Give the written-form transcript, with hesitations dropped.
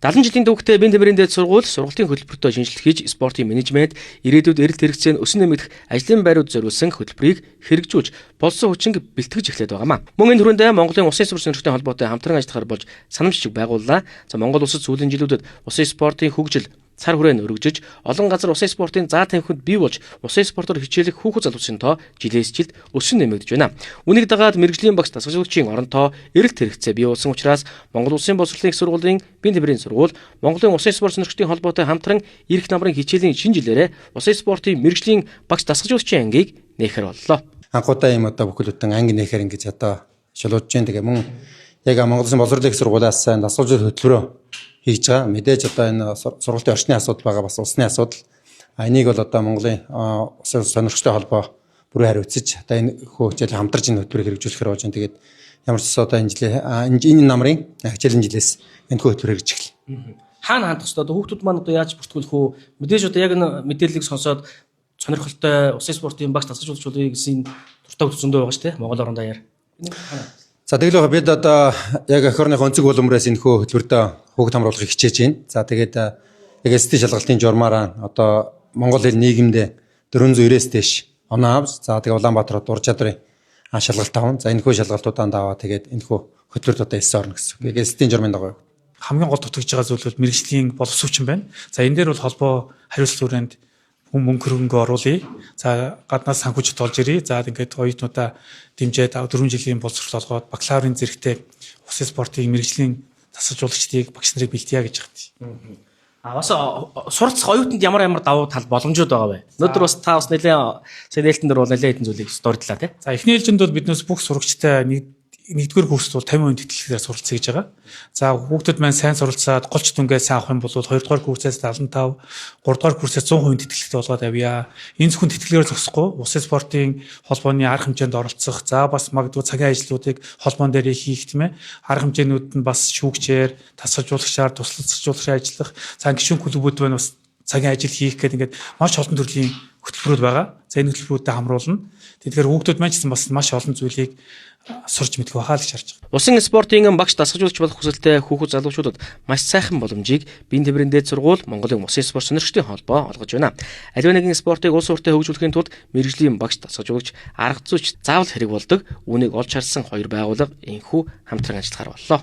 70 жилийн түүхтэй Бэн Тэмрийн дээд сургуулийн хөтөлбөртөө шинжилэл хийж спортын менежмент, ирээдүйд эрэлт хэрэгцээнд өсөн нэмэгдэх ажлын байрууд зориулсан хөтөлбөрийг хэрэгжүүлж болсон хүчин бэлтгэж эхлэв байгаамаа. Мөн энэ хүрээндээ Монголын усын спорт сонирхтын холбоотой хамтран ажиллахаар болж санамжчиг байгууллаа. За Монгол улсад сүүлийн жилүүдэд усын спортын хөгжил цар хүрээн өргөжөж олон газар усын спортын заа тавихад бий болж усын спортоор хичээлэх хүүхэд залуусын тоо жилээс жилд өсөн нэмэгдэж байна. Үүнийг дагаад мэрэгжлийн багш дасгалжуулагчийн орон тоо эрэлт хэрэгцээ бий болсон учраас Монгол Улсын боловсролын их сургуулийн Бэн Тэмрийн сургууль Монголын усын спорт сонирхтын холбоотой хамтран ирэх намрын хичээлийн шинэ жилээрээ усын спортын мэрэгжлийн багш дасгалжуулагчийн ангийг нээхэр боллоо. Анхудаа юм одоо бүхэл бүтэн анги нээхэр ингэж одоо шилуулж जैन. Тэгээ мөн яг Монгол Улсын боловсролын их сургуулиас дасгалжуулагч хөтөлбөрөө хийж байгаа. Мэдээж одоо энэ сургуулийн орчны асуудал байгаа, бас улсны асуудал. Энийг бол одоо Монголын усын сонирхчтой холбоо бүрэн хариуцж одоо энэ хичээл хамтарч энэ хөтөлбөрийг хэрэгжүүлэхээр болж байна. Тэгээд ямар ч одоо энэ намрын хичээлийн жилээс энэ хөтөлбөр хэрэгжиж эхэллээ. Хаана хандах ёстой? Одоо хүүхдүүд маань одоо яаж бүртгүүлэх үү? Мэдээж одоо яг энэ мэдээллийг сонсоод сонирхолтой усын спортын багш дасгалжуулагч болъё гэсэн дуртай зөндөө байгаа шүү дээ. Монгол орон даяар. За тэгэлээ бид одоо яг ах орны онцөг боломроос энэ хөтөлбөрт хүүхд хамруулахыг хичээж байна. За тэгээд яг эсти шалгалтын журмаараа одоо Монгол хэл нийгэмд 490-с дээш оноо авс. За тэгээд Улаанбаатар дур чадрын шалгалт аван. За энэ шалгалтуудаа аваа тэгээд энэ хөтөлбөрт одоо элсэн орно гэсэн. Яг эстийн журмын дагуу. Хамгийн гол дутагдж байгаа зүйл бол мэрэгжлийн боловсруучсан байна. За энэ дээр бол холбоо хариуцлага хүрээнд мөнгө хөрөнгө оруулъя. За гаднаас санхүүжилт олж ирье. За ингээд оюутнуудаа дэмжээд 4 жилийн боловсрол олгоод бакалаврын зэрэгтэй усын спортын мэрэгжлийн дасгалжуулагчдыг багш нарыг бэлтгийа гэж байна. Бас суралцах оюутанд ямар давуу тал боломжууд байгаа вэ? Өнөөдөр бас та бас нэлээд нээлтэн дээр бол нэлээд хэдэн зүйлийг дурдлаа тий. За эхний ээлжинд бол биднээс бүх сурагчтай нэгдүгээр курст бол 50% тэтгэлгээр суралцъя гэж байгаа. За хүүхдүүд маань сайн суралцаад голч дүнгээ сайн авах юм бол 2-р курсээс 75, 3-р курсээс 100% тэтгэлтэй болгоод авъя. Энэ зөвхөн тэтгэлгээр зогсохгүй, усын спортын холбооны арга хэмжээнд оролцох, за бас магадгүй цагийн ажлуудыг холбоон дээр хийх тийм ээ. Арга хэмжээнүүд нь бас шүүгчээр, дасгалжуулагчаар, тусламжлагчаар ажиллах, за гишүүн клубүүд байна бас цагийн ажил хийх гэдэг ингээд маш олон төрлийн хөтөлбөрүүд байгаа. За энэ хөтөлбөрүүдэд хамруулна. Тэгэхээр хүүхдүүд маань ч бас маш олон зүйлийг сурч мэдэх байхаа л гэж харж байгаа. Усын спортын багш дасгалжуулагч болох хүсэлтэй хүүхэд залуучуудад маш сайхан боломжийг Бэн Тэмрийн дээд сургууль Монголын усын спорт сонирхтын холбоо олгож байна. Аливаа нэгэн спортыг улс ортой хөгжүүлэхийн тулд мэрэгжлийн багш дасгалжуулагч арга зүйч заавал хэрэг болдог. Үүнийг олж харсан хоёр байгууллага энхүү хамтран ажиллахаар боллоо.